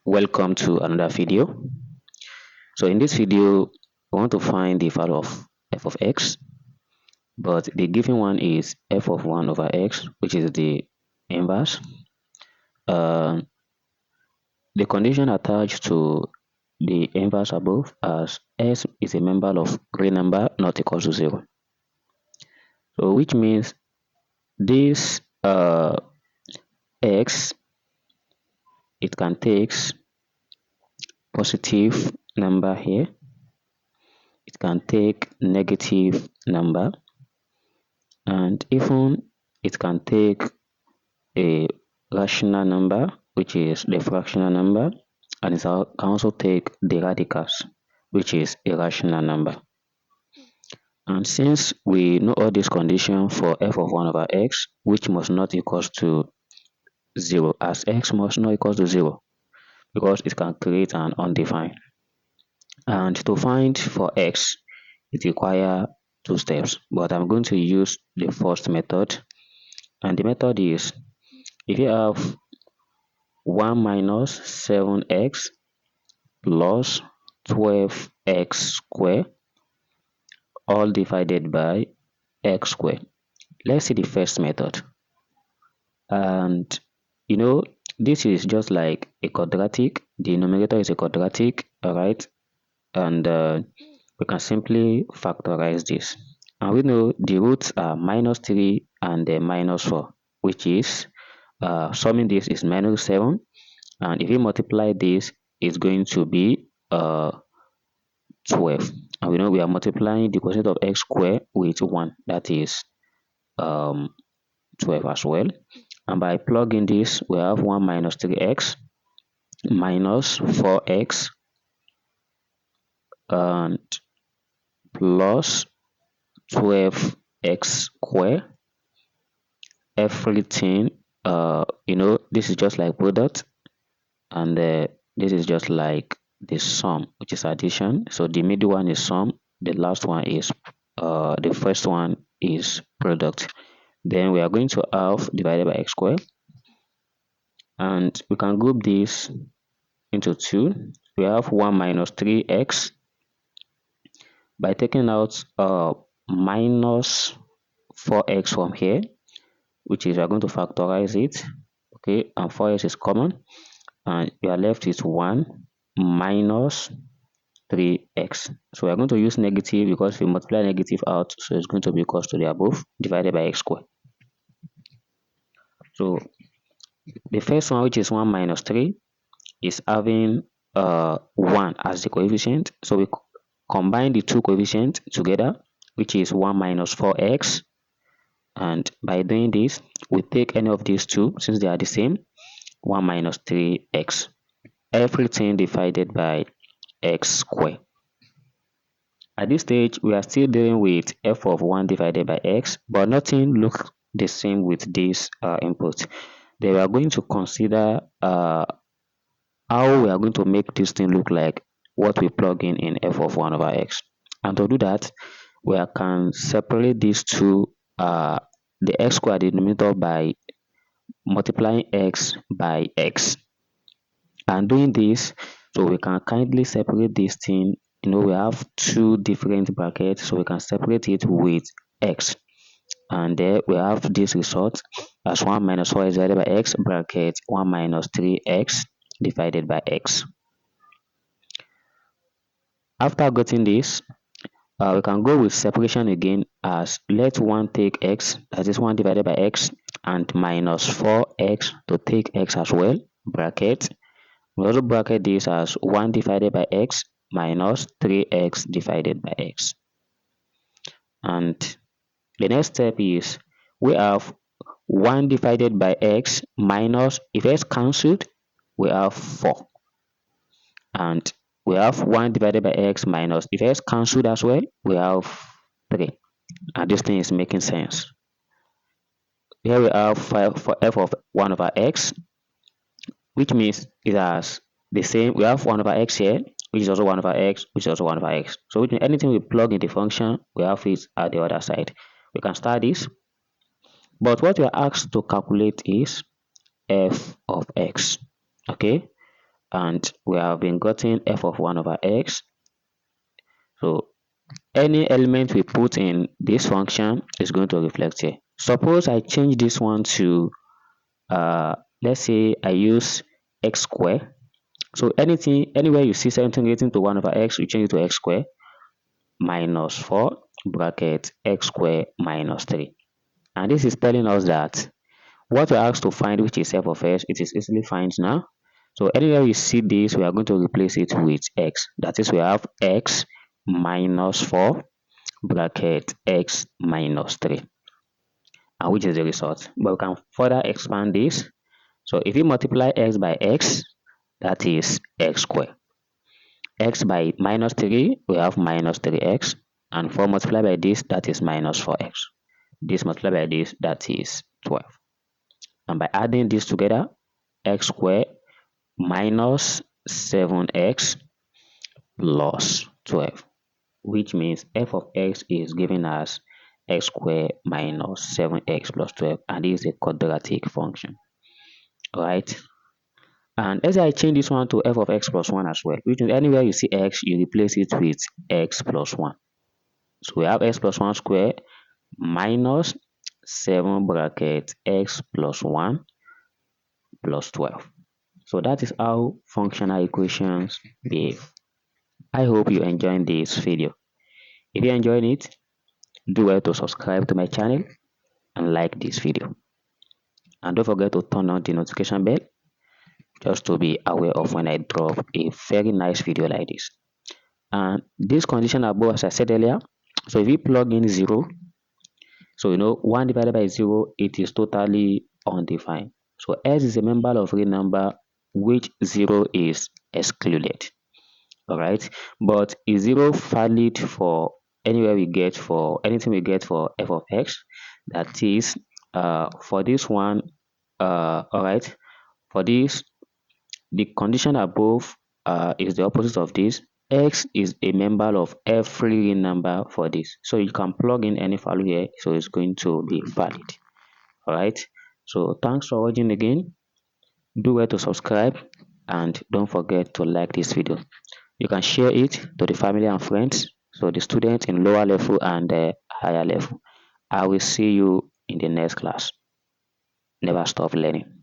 Welcome to another video. So in this video, we want to find the value of f of x, but the given one is f of 1 over x, which is the inverse. Uh, the condition attached to the inverse above as s is a member of real number not equal to 0. So which means this x, it can take positive number here, it can take negative number, and even it can take a rational number, which is the fractional number, and it can also take the radicals, which is a rational number. And since we know all these conditions for f of 1 over x, which must not equal to 0, as x must not equal to 0, because it can create an undefined. And to find for x, it requires two steps, but I'm going to use the first method. And the method is, if you have 1 minus 7x plus 12x squared all divided by x squared. Let's see the first method. And this is just like a quadratic. The numerator is a quadratic, all right? And we can simply factorize this. And we know the roots are minus 3 and minus 4, which is summing this is minus 7. And if you multiply this, it's going to be 12. And we know we are multiplying the quotient of x squared with 1. That is 12 as well. And by plugging this, we have 1 minus 3x minus 4x and plus 12x squared. Everything, this is just like product, and this is just like the sum, which is addition. So the middle one is sum, the last one is the first one is product. Then we are going to have divided by x squared, and we can group this into 2. We have 1 minus 3x. By taking out minus 4x from here, which is we are going to factorize it, okay, and 4x is common, and we are left with 1 minus 3x. So we are going to use negative because we multiply negative out, so it's going to be equal to the above divided by x squared. So the first one, which is 1 minus 3, is having 1 as the coefficient. So we combine the two coefficients together, which is 1 minus 4x. And by doing this, we take any of these two, since they are the same, 1 minus 3x. Everything divided by x squared. At this stage, we are still dealing with f of 1 divided by x, but nothing looks the same with this input. Then we are going to consider how we are going to make this thing look like what we plug in f of 1 over x. And to do that, we can separate these two, the x squared denominator, by multiplying x by x. And doing this, so we can kindly separate this thing. We have two different brackets, so we can separate it with x. And there we have this result as 1 minus 4 divided by x bracket 1 minus 3x divided by x. After getting this, we can go with separation again, as let 1 take x, that is 1 divided by x, and minus 4x to take x as well, bracket. We also bracket this as 1 divided by x minus 3x divided by x. And the next step is we have 1 divided by x minus, if x cancelled, we have 4. And we have 1 divided by x minus, if x cancelled as well, we have 3. And this thing is making sense. Here we have 5 for f of 1 over x, which means it has the same. We have 1 over x here, which is also 1 over x, which is also 1 over x. So which means anything we plug in the function, we have it at the other side. We can start this. But what we are asked to calculate is f of x. Okay. and we have been gotten f of 1 over x. So any element we put in this function is going to reflect here. Suppose I change this one to let's say I use x square. So anything, anywhere you see something relating to 1 over x, you change it to x square minus 4 bracket x square minus 3. And this is telling us that what we're asked to find, which is f of x, it is easily found now. So anywhere you see this, we are going to replace it with x. That is, we have x minus 4 bracket x minus 3, and which is the result. But we can further expand this. So if you multiply x by x, that is x squared. X by minus 3, we have minus 3x. And 4 multiplied by this, that is minus 4x. This multiplied by this, that is 12. And by adding this together, x squared minus 7x plus 12, which means f of x is given as x squared minus 7x plus 12, and this is a quadratic function. Alright. And as I change this one to f of x plus 1 as well, which means anywhere you see x, you replace it with x plus 1. So we have x plus 1 squared minus 7 bracket x plus 1 plus 12. So that is how functional equations behave. I hope you enjoyed this video. If you enjoyed it, do well to subscribe to my channel and like this video. And don't forget to turn on the notification bell just to be aware of when I drop a very nice video like this. And this condition above, as I said earlier, so if you plug in 0, so 1 divided by 0, it is totally undefined. So s is a member of real number which 0 is excluded. Alright, but is 0 valid for anywhere we get for anything we get for f of x? That is, for this one, alright, for this, the condition above is the opposite of this. X is a member of every real number for this. So you can plug in any value here, so it's going to be valid. Alright, so thanks for watching again. Do well to subscribe and don't forget to like this video. You can share it to the family and friends, so the students in lower level and higher level. I will see you in the next class. Never stop learning.